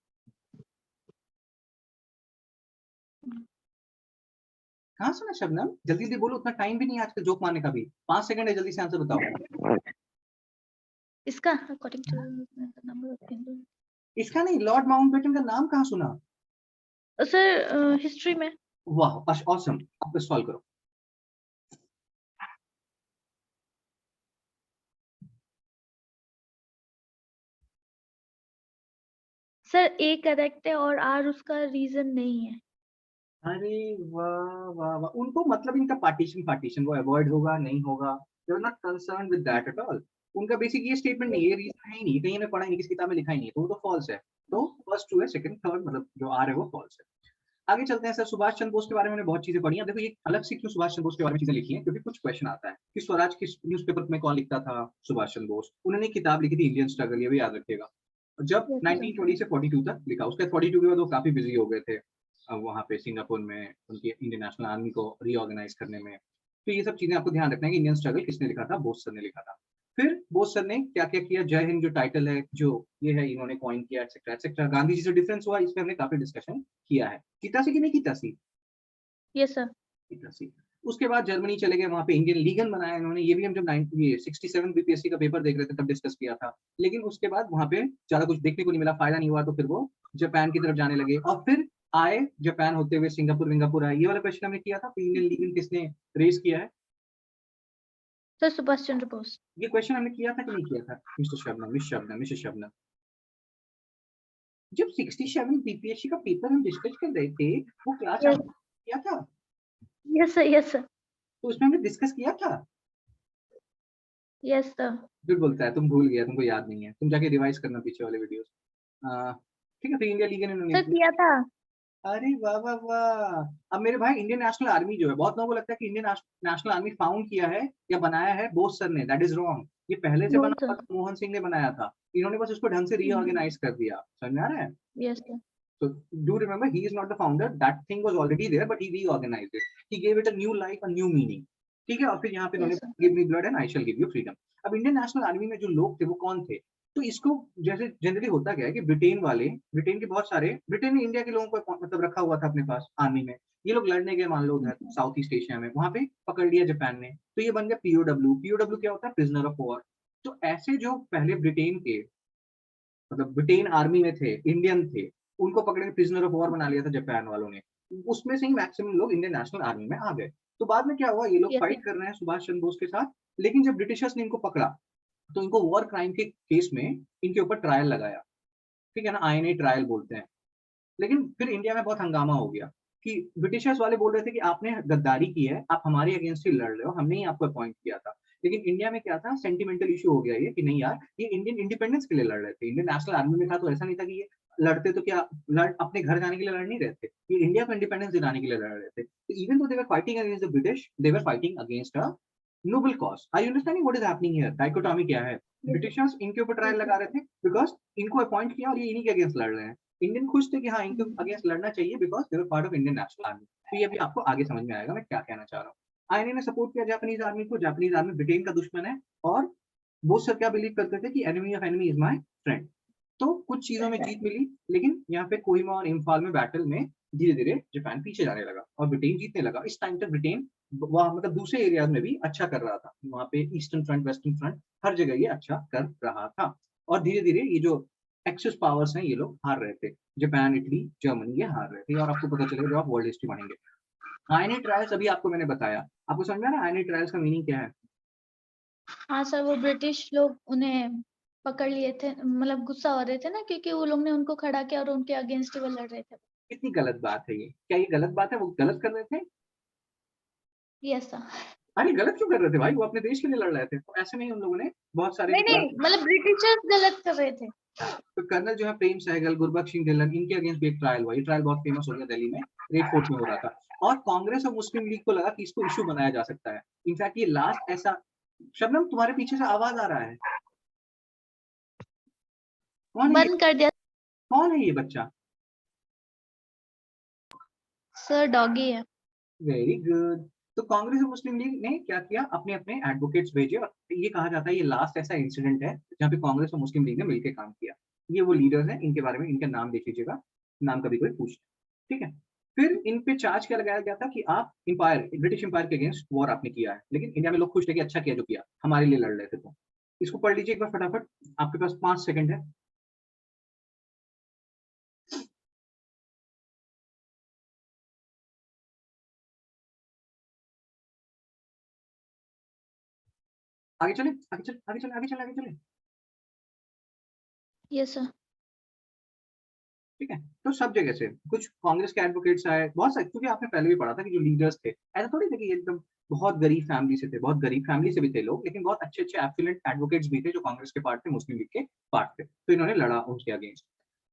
कहाँ सुना शबनम? जल्दी जल्दी बोलो, उतना टाइम भी नहीं है आजकल जोक मारने का भी, 5 सेकंड है, जल्दी से आंसर बताओ। इसका according to number of Hindu. इसका नहीं, लॉर्ड माउंटबेटन का नाम कहाँ सुना? सर हिस्ट्री में। वाह ऑसम, आप सॉल्व करो। सर ए करेक्ट है और आर उसका रीजन नहीं है। अरे वाह वाह वाह, उनको मतलब इनका पार्टीशन वो अवॉइड होगा नहीं होगा, they are not concern with that at all. उनका बेसिक ये स्टेटमेंट नहीं है, रीजन है ही नहीं, कहीं ने पढ़ा ही नहीं, किसी किताब में लिखा ही नहीं है, तो वो तो फॉल्स है। तो फर्स्ट ट्रू है, सेकंड थर्ड मतलब जो आर है वो फॉल्स है। आगे चलते हैं सर, सुभाष चंद्र बोस के बारे में हमने बहुत चीजें पढ़ी हैं। देखो ये अलग से क्यों सुभाष चंद्र बोस के बारे में चीजें लिखी हैं, क्योंकि कुछ क्वेश्चन आता है कि स्वराज किस न्यूज़पेपर में कौन लिखता था? सुभाष चंद्र बोस। उन्होंने एक किताब लिखी थी इंडियन स्ट्रगल, ये भी याद रखिएगा, जब यस सर। 1920 से 42 तक लिखा। उसके 42 के बाद वो काफी बिजी हो गए थे वहाँ पे सिंगापुर में उनकी इंडियन नेशनल आर्मी को रीऑर्गेनाइज करने में। तो ये सब चीजें आपको ध्यान रखना है कि इंडियन स्ट्रगल किसने लिखा था? बोस सर ने लिखा था। फिर बोस सर ने क्या क्या किया, जय हिंद जो टाइटल है, जो ये है इन्होंने कॉइन किया, एक्सेट्रा एक्सेट्रा। गांधी जी से डिफरेंस हुआ, इस पे हमने काफी डिस्कशन किया है। कीता सी कि नहीं कीता सी? Yes sir. कीता सी। उसके बाद जर्मनी चले गए, वहां पे इंडियन लीगन बनाया इन्होंने, ये भी हम जब 67 बीपीएससी का पेपर देख रहे थे तब डिस्कस किया था। लेकिन उसके बाद वहां पे ज्यादा कुछ देखने को नहीं मिला, फायदा नहीं हुआ, तो फिर वो जापान की तरफ जाने लगे, और फिर आए जापान होते हुए सिंगापुर विंगापुर आए। ये वाला क्वेश्चन हमने किया था, इंडियन लीगन किसने रेस किया है? सर सुभाष चंद्र बोस। ये क्वेश्चन हमने किया था कि नहीं किया था मिस्टर शबनम, मिस शबनम? जब 67 बीपीएससी का पेपर हम डिस्कस कर रहे थे, वो क्लास यस किया था, यस सर। Yes sir. तो उसमें हमने डिस्कस किया था। Yes sir. झूठ बोलता है, तुम भूल गया, तुमको याद नहीं है, तुम जाके रिवाइज करना पीछे वाले वीडियोस। ठीक है, फिर इंडिया लीगन इन्होंने सर की। किया था। अरे वाह वाह वाह। अब मेरे भाई, इंडियन नेशनल आर्मी जो है, बहुत लोगों को लगता है कि इंडियन नेशनल आर्मी फाउंड किया है या बनाया है बोस सर ने, दैट इज रॉन्ग। ये पहले से नो बना हुआ सर। था, मोहन सिंह ने बनाया था, इन्होंने बस उसको ढंग से रीऑर्गेनाइज कर दिया। समझ में आ रहा है? Yes sir. So do remember, he is not the founder. That thing was already there, but he reorganized it. He gave it a new life, a new meaning. ठीक है, और फिर यहाँ पे यस उन्होंने sir. Give me blood and I shell give you freedom. अब Indian national army में जो लोग थे वो कौन थे? तो इसको जैसे जनरली होता क्या है कि ब्रिटेन के बहुत सारे, ब्रिटेन ने इंडिया के लोगों को मतलब रखा हुआ था अपने पास आर्मी में। ये लोग लड़ने गए मान लो उधर साउथ ईस्ट एशिया में, वहां पे पकड़ लिया जापान ने, तो ये बन गया पीओडब्ल्यू। पीओडब्ल्यू क्या होता है? Prisoner of war. तो ऐसे जो पहले ब्रिटेन के मतलब ब्रिटेन आर्मी में थे, इंडियन थे, उनको पकड़ के प्रिजनर ऑफ वॉर बना लिया था जापान वालों ने। उसमें से ही मैक्सिमम लोग इंडियन नेशनल आर्मी में आ गए। तो बाद में क्या हुआ, ये लोग यस फाइट कर रहे हैं सुभाष चंद्र बोस के साथ, लेकिन जब ब्रिटिशर्स ने इनको पकड़ा तो इनको वॉर क्राइम के केस में इनके ऊपर ट्रायल लगाया। ठीक है ना, INA ट्रायल बोलते हैं। लेकिन फिर इंडिया में बहुत हंगामा हो गया कि ब्रिटिशर्स वाले बोल रहे थे कि आपने गद्दारी की है, आप हमारे अगेंस्ट ही लड़ रहे हो, हमने ही आपको अपॉइंट किया था। लेकिन इंडिया में क्या था, सेंटिमेंटल इशू हो गया ये कि नहीं यार, ये इंडियन इंडिपेंडेंस के लिए लड़ रहे थे। इंडियन नेशनल आर्मी में था तो ऐसा नहीं था कि ये लड़ते तो क्या अपने घर जाने के लिए लड़ नहीं रहे थे, ये इंडिया को इंडिपेंडेंस दिलाने के लिए लड़ रहे थे। तो even though they were fighting against the British, they were fighting against a noble cause. I understanding what is happening here, dichotomy क्या है? ब्रिटिशर्स इनके ऊपर ट्रायल लगा रहे थे बिकॉज इनको अपॉइंट किया और ये इन्हीं के अगेंस्ट लड़ रहे हैं। इंडियन खुश थे कि हाँ इनके अगेंस्ट लड़ना चाहिए because they were part of Indian national army. तो ये भी आपको आगे समझ में आएगा मैं क्या कहना चाह रहा हूँ। आईएनए ने सपोर्ट किया जापानीज आर्मी को, जापानीज आर्मी ब्रिटेन का दुश्मन है, और बोस सर क्या बिलीव करते थे कि enemy of enemy is my friend. तो कुछ चीजों में जीत मिली, लेकिन यहाँ पे कोहिमा और इम्फाल में बैटल में धीरे धीरे जापान पीछे जाने लगा और ब्रिटेन जीतने लगा। इस टाइम तक ब्रिटेन वहां मतलब दूसरे एरियाज में भी अच्छा कर रहा था, वहां पे ईस्टर्न फ्रंट वेस्टर्न फ्रंट हर जगह ये अच्छा कर रहा था। और धीरे धीरे ये जो एक्सेस पावर्स हैं, ये लोग हार रहे थे, जापान, इटली, जर्मनी ये हार रहे थे, और आपको पता चलेगा जब आप वर्ल्ड हिस्ट्री पढ़ेंगे। आईएनए ट्रायल्स अभी आपको मैंने बताया, आपको समझ में आ रहा है आईएनए ट्रायल्स का मीनिंग क्या है? हाँ सर, वो ब्रिटिश लोग उन्हें पकड़ लिए थे, मतलब गुस्सा हो रहे थे ना, क्योंकि वो लोग ने उनको खड़ा किया और उनके अगेंस्ट ही वो लड़ रहे थे। कितनी गलत बात है ये, क्या ये गलत बात है? वो गलत कर रहे थे? Yes sir. अरे गलत क्यों कर रहे थे भाई, वो अपने देश के लिए लड़ रहे थे, तो ऐसे में ही उन लोगों ने बहुत सारे नहीं नहीं, मतलब ब्रिटिशर्स गलत कर रहे थे। तो कर्नल जो है प्रेम सहगल, गुरबख्श सिंह ढिल्लन, इनके अगेंस्ट भी एक ट्रायल हुआ, ये ट्रायल बहुत फेमस हो गया दिल्ली में, रेड फोर्ट में हो रहा था, और कांग्रेस और मुस्लिम लीग को लगा कि इसको इशू बनाया जा सकता है। इनफैक्ट ये लास्ट ऐसा, शबनम तुम्हारे पीछे से आवाज आ रहा है, कौन है ये? बंद कर दिया कौन है ये बच्चा? सर, डॉगी है। Very good. तो कांग्रेस और मुस्लिम लीग ने क्या किया, अपने अपने एडवोकेट्स भेजे, और ये कहा जाता है ये लास्ट ऐसा इंसिडेंट है जहाँ पे कांग्रेस और मुस्लिम लीग ने मिलकर काम किया। ये वो लीडर्स हैं, इनके बारे में इनका नाम देख लीजिएगा, नाम कभी कोई पूछे, ठीक है। फिर इन पे चार्ज क्या लगाया गया था कि आप इंपायर, ब्रिटिश इंपायर के अगेंस्ट वॉर आपने किया है, लेकिन इंडिया में लोग खुश थे कि अच्छा किया जो किया, हमारे लिए लड़ रहे थे। तो इसको पढ़ लीजिए एक बार फटाफट, आपके पास 5 सेकंड है। आगे चले, आगे चले, आगे चले, आगे चले, आगे चले। Yes sir. ठीक है, तो सब जगह से कुछ कांग्रेस के एडवोकेट्स आए, बहुत सारे, क्योंकि आपने पहले भी पढ़ा था कि जो लीडर्स थे ऐसा थोड़ी थे कि ये एकदम बहुत गरीब फैमिली से थे, बहुत गरीब फैमिली से भी थे लोग, लेकिन बहुत अच्छे अच्छे एफिलिएंट एडवोकेट्स भी थे जो कांग्रेस के पार्ट थे, मुस्लिम लीग के पार्ट थे, तो इन्होंने लड़ा उनके अगेंस्ट।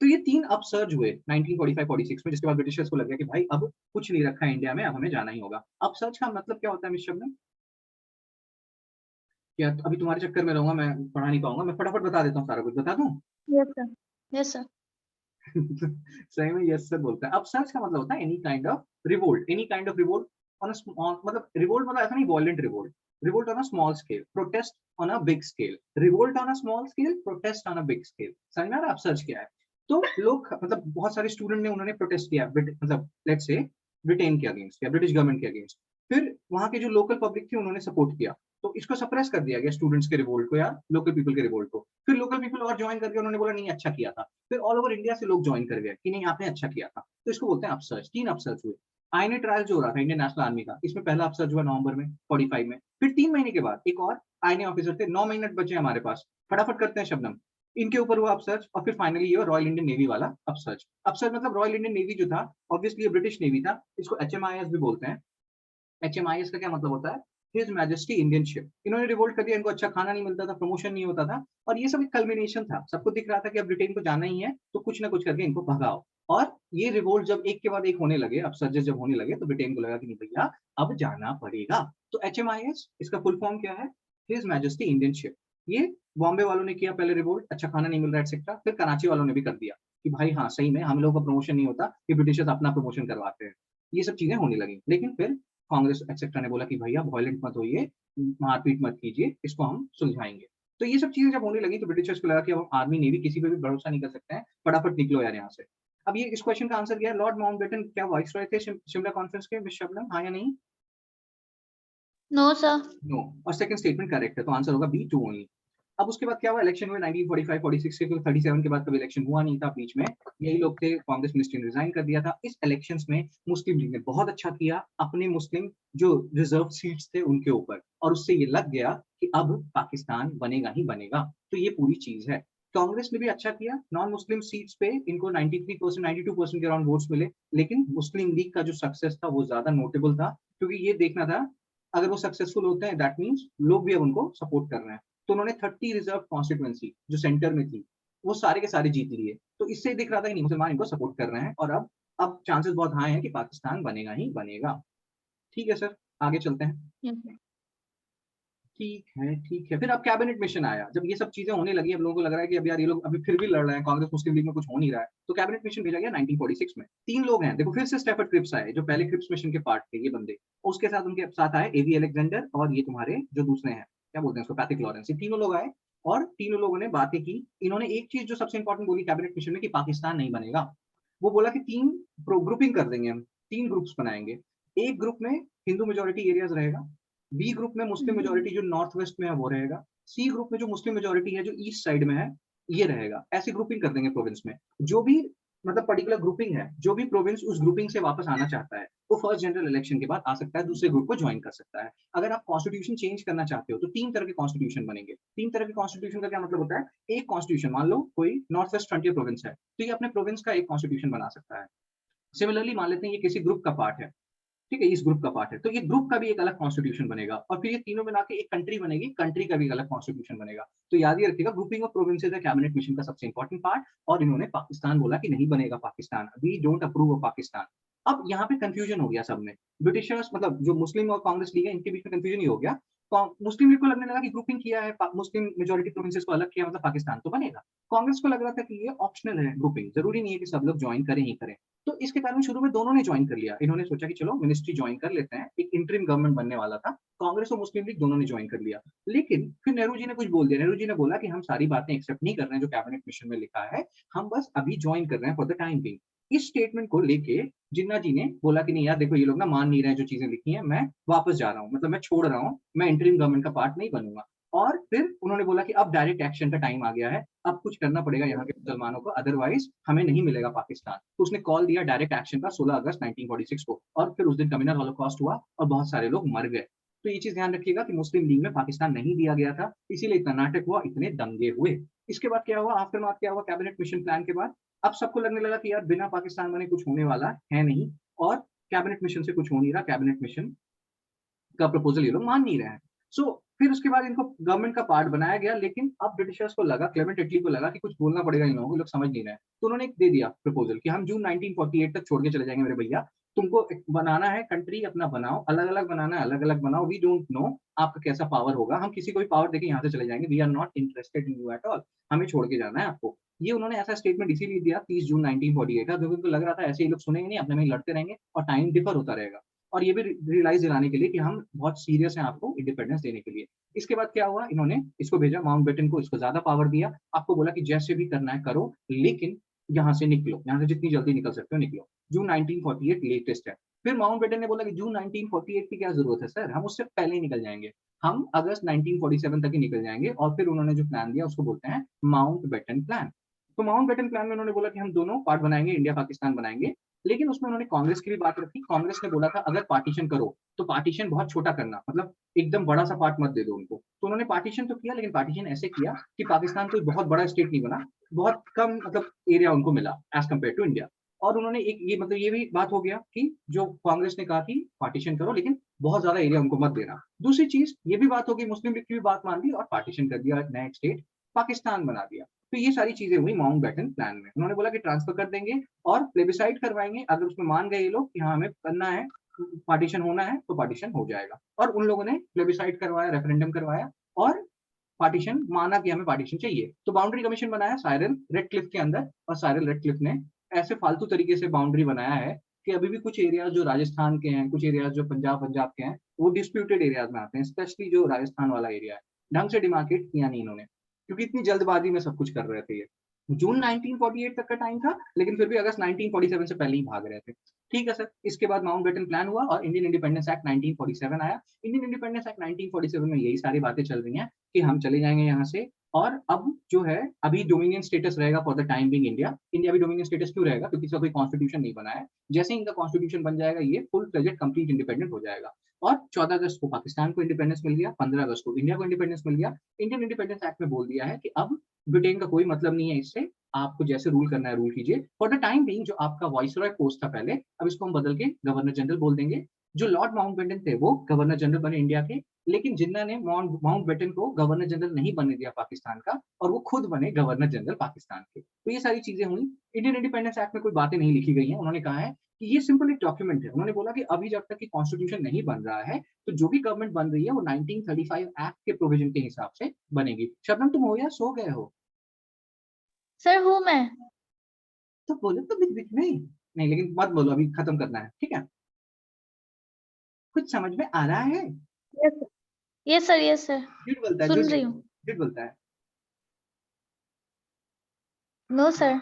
तो ये 3 अपसर्ज हुए 1945-46 में, जिसके बाद ब्रिटिशर्स को लग गया कि भाई अब कुछ नहीं रखा है इंडिया में, अब हमें जाना ही होगा। अपसर्ज का मतलब क्या होता है मिस शबनम? क्या अभी तुम्हारे चक्कर में रहूंगा, मैं पढ़ा नहीं पाऊंगा, मैं फटाफट बता देता हूँ, सारा कुछ बता दूं? Yes sir. Yes sir. सही में यस सर बोलता है। अब सर्च का मतलब होता है any kind of revolt, any kind of revolt on a, मतलब रिवोल्ट मतलब ऐसा नहीं violent revolt, revolt on a small scale, protest on a big scale, revolt on a small scale, protest on a big scale. समझ में आ रहा है अब search क्या है? तो लोग मतलब बहुत सारे स्टूडेंट ने उन्होंने प्रोटेस्ट किया, मतलब लेट्स से ब्रिटेन के अगेंस्ट या ब्रिटिश गवर्नमेंट के अगेंस्ट। फिर वहां के जो लोकल पब्लिक थी उन्होंने सपोर्ट किया, तो इसको सप्रेस कर दिया गया स्टूडेंट्स के रिवोल्ट को या लोकल पीपल के रिवोल्ट को। फिर लोकल पीपल और ज्वाइन करके उन्होंने बोला नहीं अच्छा किया था, फिर ऑल ओवर इंडिया से लोग ज्वाइन कर गए कि नहीं आपने अच्छा किया था, तो इसको बोलते हैं अपसर्च। 3 अपसर्च हुए। आईएनए ट्रायल जो हो रहा था इंडियन नेशनल आर्मी का, इसमें पहला अपसर्च हुआ नवंबर में 45 में, फिर 3 महीने के बाद एक और आईएनए ऑफिसर थे, 9 मिनट बचे हमारे पास, फटाफट करते हैं शबनम, इनके ऊपर हुआ अपसर्च, और फिर फाइनली ये रॉयल इंडियन नेवी वाला अपसर्च। अपसर्च मतलब रॉयल इंडियन नेवी जो था, ऑब्वियसली ये ब्रिटिश नेवी था, इसको एचएमआईएस भी बोलते हैं। एचएमआईएस का क्या मतलब होता है? His majesty Indian ship. इन्होंने रिवोल्ट कर दिया, इनको अच्छा खाना नहीं मिलता था, प्रमोशन नहीं होता था, और ये सब एक कल्मिनेशन था, सबको दिख रहा था कि अब ब्रिटेन को जाना ही है, तो कुछ ना कुछ करके इनको भगाओ। और ये रिवोल्ट जब एक के बाद एक होने लगे, अब सर्जेस जब होने लगे, तो ब्रिटेन को लगा कि नहीं भैया अब जाना पड़ेगा। तो एचएमआईएस इसका फुल फॉर्म क्या है? His majesty Indian ship. ये बॉम्बे वालों ने किया पहले रिवोल्ट, अच्छा खाना नहीं मिल रहा एक्सेट्रा, फिर कराची वालों ने भी कर दिया कि भाई हाँ सही में हम लोगों का प्रमोशन नहीं होता, कि ब्रिटिशर्स अपना प्रमोशन करवाते हैं। ये सब चीजें होने लगी, लेकिन फिर कांग्रेस एक्सेट्रा ने बोला कि भैया वॉयलेंट मत होइए, मारपीट मत कीजिए, इसको हम सुलझाएंगे। तो ये सब चीजें जब होने लगी तो ब्रिटिशर्स को लगा कि अब आर्मी नेवी किसी पे भी भरोसा नहीं कर सकते हैं, फटाफट निकलो यार यहाँ से। अब ये इस क्वेश्चन का आंसर क्या है? लॉर्ड माउंटबेटन क्या वाइस रॉय थे शिमला कॉन्फ्रेंस के, मिस शबनम, हाँ या नहीं? No sir. नो। और सेकंड स्टेटमेंट करेक्ट है, तो आंसर होगा बी, 2 ओनली। अब उसके बाद क्या हुआ, इलेक्शन हुए 1945-46 के, क्योंकि 37 के बाद कभी इलेक्शन हुआ नहीं था, बीच में यही लोग थे, कांग्रेस मिनिस्ट्री ने रिजाइन कर दिया था। इस इलेक्शंस में मुस्लिम लीग ने बहुत अच्छा किया अपने मुस्लिम जो रिजर्व सीट्स थे उनके ऊपर, और उससे ये लग गया कि अब पाकिस्तान बनेगा ही बनेगा। तो ये पूरी चीज है। कांग्रेस ने भी अच्छा किया, नॉन मुस्लिम सीट्स पे इनको 93% 92% के अराउंड वोट्स मिले, लेकिन मुस्लिम लीग का जो सक्सेस था वो ज्यादा नोटेबल था, क्योंकि ये देखना था अगर वो सक्सेसफुल होते हैं दैट मीन्स लोग भी अब उनको सपोर्ट कर रहे हैं। तो उन्होंने 30 रिजर्व कॉन्स्टिट्यूएंसी जो सेंटर में थी वो सारे के सारे जीत लिए, तो इससे दिख रहा था कि नहीं मुसलमान इनको सपोर्ट कर रहे हैं, और अब चांसेस बहुत हाई हैं कि पाकिस्तान बनेगा ही बनेगा। ठीक है सर, आगे चलते हैं। Yes sir. ठीक है, ठीक है। फिर अब कैबिनेट मिशन आया, जब ये सब चीजें होने लगी, अब लोगों को लग रहा है कि अब यार ये लोग अभी फिर भी लड़ रहे हैं, कांग्रेस मुस्लिम लीग में कुछ हो नहीं रहा है, तो कैबिनेट मिशन भेजा गया 1946 में। 3 लोग हैं देखो, फिर से स्टेफर्ड क्रिप्स आए जो पहले क्रिप्स मिशन के पार्ट थे ये बंदे, उसके साथ उनके साथ आए एवी अलेक्जेंडर, और ये तुम्हारे जो दूसरे हैं क्या बोलते हैं उसको, पैथिक लॉरेंस। ये तीनों लोग आए और तीनों लोगों ने बातें की। इन्होंने एक चीज जो सबसे इंपॉर्टेंट बोली कैबिनेट मिशन में कि पाकिस्तान नहीं बनेगा। वो बोला कि 3 ग्रुपिंग कर देंगे, हम 3 ग्रुप्स बनाएंगे। एक ग्रुप में हिंदू मेजोरिटी एरियाज रहेगा, बी ग्रुप में मुस्लिम मेजोरिटी जो नॉर्थ वेस्ट में है वो रहेगा, सी ग्रुप में जो मुस्लिम मेजोरिटी है जो ईस्ट साइड में है ये रहेगा, ऐसी ग्रुपिंग कर देंगे प्रोविंस में। जो भी मतलब पर्टिकुलर ग्रुपिंग है, जो भी प्रोविंस उस ग्रुपिंग से वापस आना चाहता है, वो फर्स्ट जनरल इलेक्शन के बाद आ सकता है, दूसरे ग्रुप को ज्वाइन कर सकता है। अगर आप कॉन्स्टिट्यूशन चेंज करना चाहते हो तो 3 तरह के कॉन्स्टिट्यूशन बनेंगे। 3 तरह के कॉन्स्टिट्यूशन का क्या मतलब होता है? एक कॉन्स्टिट्यूशन, मान लो कोई नॉर्थ वेस्ट फ्रंटियर प्रोविंस है, तो ये अपने प्रोविंस का एक कॉन्स्टिट्यूशन बना सकता है। सिमिलरली मान लेते हैं ये किसी ग्रुप का पार्ट है, ठीक है, इस ग्रुप का पार्ट है, तो ये ग्रुप का भी एक अलग कॉन्स्टिट्यूशन बनेगा और फिर ये तीनों मिला के एक कंट्री बनेगी, कंट्री का भी एक अलग कॉन्स्टिट्यूशन बनेगा। तो याद ही रखिएगा, ग्रुपिंग ऑफ प्रोविंसेस है कैबिनेट मिशन का सबसे इंपॉर्टेंट पार्ट, और इन्होंने पाकिस्तान बोला कि नहीं बनेगा Pakistan, we don't approve of Pakistan. अब यहाँ पे कंफ्यूजन हो गया सब में, ब्रिटिशर्स मतलब जो मुस्लिम और कांग्रेस लीग है इनके बीच में कंफ्यूजन ही हो गया। मुस्लिम लीग को लगने लगा कि ग्रुपिंग किया है, मुस्लिम मेजोरिटी प्रोविंसेस को अलग किया, मतलब पाकिस्तान तो बनेगा। कांग्रेस को लग रहा था कि ये ऑप्शनल है ग्रुपिंग, जरूरी नहीं है कि सब लोग ज्वाइन करें ही करें। तो इसके कारण शुरू में दोनों ने ज्वाइन कर लिया। इन्होंने सोचा कि चलो मिनिस्ट्री ज्वाइन कर लेते हैं, एक इंटरिम गवर्नमेंट बनने वाला था, कांग्रेस और मुस्लिम लीग दोनों ने ज्वाइन कर लिया। लेकिन फिर नेहरू जी ने कुछ बोल दिया, नेहरू जी ने बोला कि हम सारी बातें एक्सेप्ट नहीं कर रहे हैं जो कैबिनेट मिशन में लिखा है, हम बस अभी ज्वाइन कर रहे हैं फॉर द टाइम बिंग। इस स्टेटमेंट को लेके जिन्ना जी ने बोला कि नहीं यार देखो, ये लोग ना मान नहीं रहे हैं जो चीजें लिखी हैं, मैं वापस जा रहा हूँ, मतलब मैं छोड़ रहा हूँ, मैं इंटरिम गवर्नमेंट का पार्ट नहीं बनूंगा। और फिर उन्होंने बोला कि अब डायरेक्ट एक्शन का टाइम आ गया है, अब कुछ करना पड़ेगा यहाँ के मुसलमानों को, अदरवाइज हमें नहीं मिलेगा पाकिस्तान। तो उसने कॉल दिया डायरेक्ट एक्शन का 16 अगस्त 1946 को, और फिर उस दिन कम्युनल हॉलोकॉस्ट हुआ और बहुत सारे लोग मर गए। तो ये चीज ध्यान रखिएगा कि मुस्लिम लीग में पाकिस्तान नहीं दिया गया था, इसीलिए इतना नाटक हुआ, इतने दंगे हुए। इसके बाद क्या हुआ, आफ्टरमाथ क्या हुआ कैबिनेट मिशन प्लान के बाद? अब सबको लगने लगा कि यार बिना पाकिस्तान बने कुछ होने वाला है नहीं, और कैबिनेट मिशन से कुछ हो नहीं रहा, कैबिनेट मिशन का प्रपोजल ये लोग मान नहीं रहे हैं। सो फिर उसके बाद इनको गवर्नमेंट का पार्ट बनाया गया, लेकिन अब ब्रिटिशर्स को लगा, क्लेमेंट एटली को लगा कि कुछ बोलना पड़ेगा इन लोगों को, ये लोग समझ नहीं रहे हैं। तो उन्होंने एक दे दिया प्रपोजल कि हम जून 1948 तक छोड़ के चले जाएंगे मेरे भैया, तुमको बनाना है कंट्री अपना बनाओ, अलग अलग बनाना है अलग अलग बनाओ, वी डोंट नो आपका कैसा पावर होगा, हम किसी को भी पावर देके यहाँ से चले जाएंगे, we are not interested in you at all, हमें छोड़ के जाना है आपको। ये उन्होंने ऐसा स्टेटमेंट इसीलिए दिया 30 जून 1948 का, क्योंकि उनको लग रहा था ऐसे ही लोग सुनेंगे नहीं, अपने में ही लड़ते रहेंगे और टाइम डिफर होता रहेगा। और ये भी रियलाइज दिलाने के लिए कि हम बहुत सीरियस हैं आपको इंडिपेंडेंस देने के लिए। इसके बाद क्या हुआ, इन्होंने इसको भेजा माउंटबेटन को, इसको ज्यादा पावर दिया, आपको बोला कि जैसे भी करना है करो, लेकिन यहाँ से निकलो, यहाँ से जितनी जल्दी निकल सकते हो निकलो। जून 1948 लेटेस्ट है। फिर माउंटबेटन ने बोला कि जून 1948 की क्या जरूरत है सर, हम उससे पहले ही निकल जाएंगे, हम अगस्त 1947 तक ही निकल जाएंगे। और फिर उन्होंने जो प्लान दिया उसको बोलते हैं माउंटबेटन प्लान। तो माउंटबेटन प्लान में उन्होंने बोला कि हम दोनों पार्ट बनाएंगे, इंडिया पाकिस्तान बनाएंगे, लेकिन उसमें उन्होंने कांग्रेस की भी बात रखी। कांग्रेस ने बोला था अगर पार्टीशन करो तो पार्टीशन बहुत छोटा करना, मतलब एकदम बड़ा सा पार्ट मत दे दो उनको। तो उन्होंने पार्टीशन तो किया, लेकिन पार्टीशन ऐसे किया कि पाकिस्तान कोई बहुत बड़ा स्टेट नहीं बना, बहुत कम मतलब एरिया उनको मिला एज कम्पेयर टू इंडिया। और उन्होंने एक ये मतलब ये भी बात हो गया कि जो कांग्रेस ने कहा कि पार्टीशन करो लेकिन बहुत ज्यादा एरिया उनको मत देना। दूसरी चीज ये भी बात होगी, मुस्लिम लीग की भी बात मान ली और पार्टीशन कर दिया, नया स्टेट पाकिस्तान बना दिया। तो ये सारी चीजें हुई माउंटबेटन प्लान में। उन्होंने बोला कि ट्रांसफर कर देंगे और प्लेबिसाइड करवाएंगे, अगर उसमें मान गए ये लोग कि हाँ हमें करना है, पार्टीशन होना है, तो पार्टीशन हो जाएगा। और उन लोगों ने प्लेबिसाइड करवाया, रेफरेंडम करवाया और पार्टीशन माना कि हमें पार्टीशन चाहिए। तो बाउंड्री कमीशन बनाया साइरल रेडक्लिफ के अंदर, और साइरल रेडक्लिफ ने ऐसे फालतू तरीके से बाउंड्री बनाया है कि अभी भी कुछ एरियाज जो राजस्थान के हैं, कुछ एरियाज जो पंजाब के हैं, वो डिस्प्यूटेड एरियाज में आते हैं, स्पेशली जो राजस्थान वाला एरिया है। ढंग से डिमार्केट किया नहीं इन्होंने, क्योंकि इतनी जल्दबाजी में सब कुछ कर रहे थे ये। जून 1948 तक का टाइम था, लेकिन फिर भी अगस्त 1947 से पहले ही भाग रहे थे। ठीक है सर। इसके बाद माउंटबेटन प्लान हुआ और इंडियन इंडिपेंडेंस एक्ट 1947 आया। इंडियन इंडिपेंडेंस एक्ट 1947 में यही सारी बातें चल रही हैं कि हम चले जाएंगे यहाँ से, और अब जो है अभी डोमिनियन स्टेटस रहेगा for the time being India. India भी डोमिनियन स्टेटस क्यों रहेगा, क्योंकि इसका कोई कॉन्स्टिट्यूशन नहीं बना है। जैसे ही इनका कॉन्स्टिट्यूशन बन जाएगा ये फुल फ्लेजेड कंप्लीट इंडिपेंडेंट हो जाएगा। और 14 अगस्त को पाकिस्तान को इंडिपेंडेंस मिल गया, 15 अगस्त को इंडिया को इंडिपेंडेंस मिल गया। इंडियन इंडिपेंडेंस एक्ट में बोल दिया है कि अब ब्रिटेन का कोई मतलब नहीं है इससे, आपको जैसे रूल करना है रूल कीजिए। फॉर द टाइम बीइंग जो आपका वॉइसरॉय पोस्ट था पहले, अब इसको हम बदल के गवर्नर जनरल बोल देंगे। जो लॉर्ड माउंटबेटन थे वो गवर्नर जनरल बने इंडिया के, लेकिन जिन्ना ने माउंटबेटन को गवर्नर जनरल नहीं बनने दिया पाकिस्तान का, और वो खुद बने गवर्नर जनरल पाकिस्तान के। तो ये सारी चीजें हुई। इंडियन इंडिपेंडेंस एक्ट में कोई बातें नहीं लिखी गई हैं। उन्होंने कहा है कि ये सिंपल एक डॉक्यूमेंट है। उन्होंने बोला कि अभी जब तक कि कॉन्स्टिट्यूशन नहीं बन रहा है, तो जो भी गवर्नमेंट बन रही है वो 1935 एक्ट के प्रोविजन के हिसाब से बनेगी। शबनम तुम हो या सो गए हो? सर हूँ मैं। तो बोलो तो बीच बीच में नहीं, लेकिन मत बोलो, अभी खत्म करना है, ठीक है? कुछ समझ में आ रहा है? Yes sir, yes sir, yes sir, झूठ बोलता है, सुन झूठ रही हूँ। झूठ बोलता है। नो सर,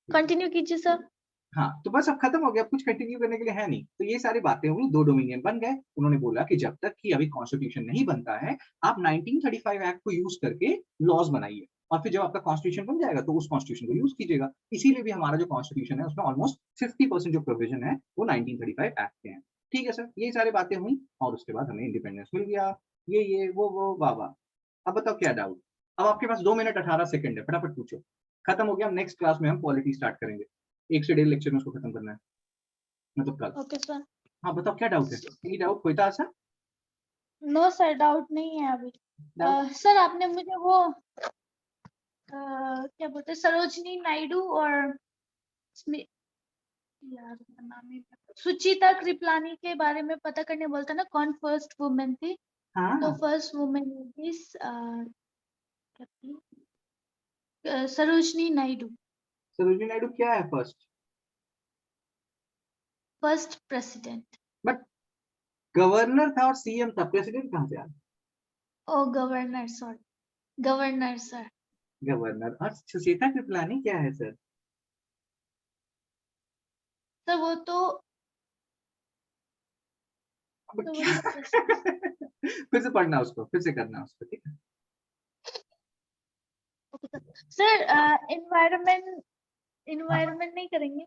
कंटिन्यू कीजिए सर। हाँ, तो बस अब खत्म हो गया, अब कुछ कंटिन्यू करने के लिए है नहीं। तो ये सारी बातें हुई, दो डोमिनियन बन गए। उन्होंने बोला कि जब तक कि अभी कॉन्स्टिट्यूशन नहीं बनता है, आप 1935 एक्ट को यूज करके लॉज बनाइए। और फिर जब आपका कॉन्स्टिट्यूशन बन जाएगा तो उस कॉन्स्टिट्यूशन को यूज कीजिएगा। इसीलिए भी हमारा जो कॉन्स्टिट्यूशन है उसमें ऑलमोस्ट 50% जो प्रोविजन है वो 1935 एक्ट के हैं। ठीक है सर, ये सारी बातें हुई और उसके बाद हमें इंडिपेंडेंस मिल गया। ये वो वाह वाह। अब बताओ क्या डाउट? अब आपके पास 2 मिनट 18 सेकंड है, फटाफट पूछो। खत्म हो गया, नेक्स्ट क्लास में हम पॉलिटी स्टार्ट करेंगे। 1 से 1.5 लेक्चर में उसको खत्म करना है, मतलब कल। Okay sir. हाँ बताओ क्या डाउट है? कोई डाउट कोई था ऐसा? नो सर, डाउट नहीं है अभी। डाउट सर आपने मुझे वो क्या बोलते हैं, सरोजनी नायडू और यार उनका नाम ही सुचिता कृपलानी के बारे में पता करने बोलता ना, कौन फर्स्ट वुमेन थी? तो हाँ, फर्स्ट वुमेन थी क्या थी? सरोजनी नायडू, सरोजिनी नायडू क्या है first? First president. But governor था और सीएम था, प्रेसिडेंट कहाँ से आया? Oh governor, sorry, governor sir. Governor. और सुचेता कृपलानी क्या है सर? सर वो तो अब तो वो क्या? तो president- फिर से पढ़ना उसको, फिर से करना उसको, ठीक है? सर एनवायरनमेंट, एनवायरनमेंट नहीं करेंगे?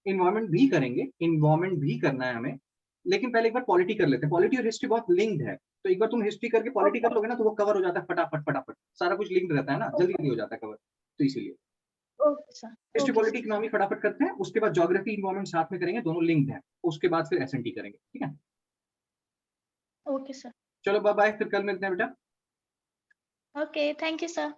इन्वायरमेंट भी करेंगे, इन्वायरमेंट भी करना है हमें, लेकिन पहले एक बार पॉलिटी कर लेते हैं। पॉलिटी और हिस्ट्री बहुत लिंक्ड है, तो एक बार तुम हिस्ट्री करके पॉलिटी कर लोगे ना तो वो कवर हो जाता है फटाफट फटाफट। सारा कुछ लिंक्ड रहता है ना, जल्दी जल्दी हो जाता है कवर, तो इसीलिए okay sir. History okay polity sir. Economy फटाफट करते हैं, उसके बाद ज्योग्राफी इन्वायरमेंट साथ में करेंगे, दोनों लिंक्ड है। उसके बाद फिर एसएनटी करेंगे, ठीक है? Okay sir. चलो बाय बाय, फिर कल मिलते हैं बेटा। Okay, thank you sir.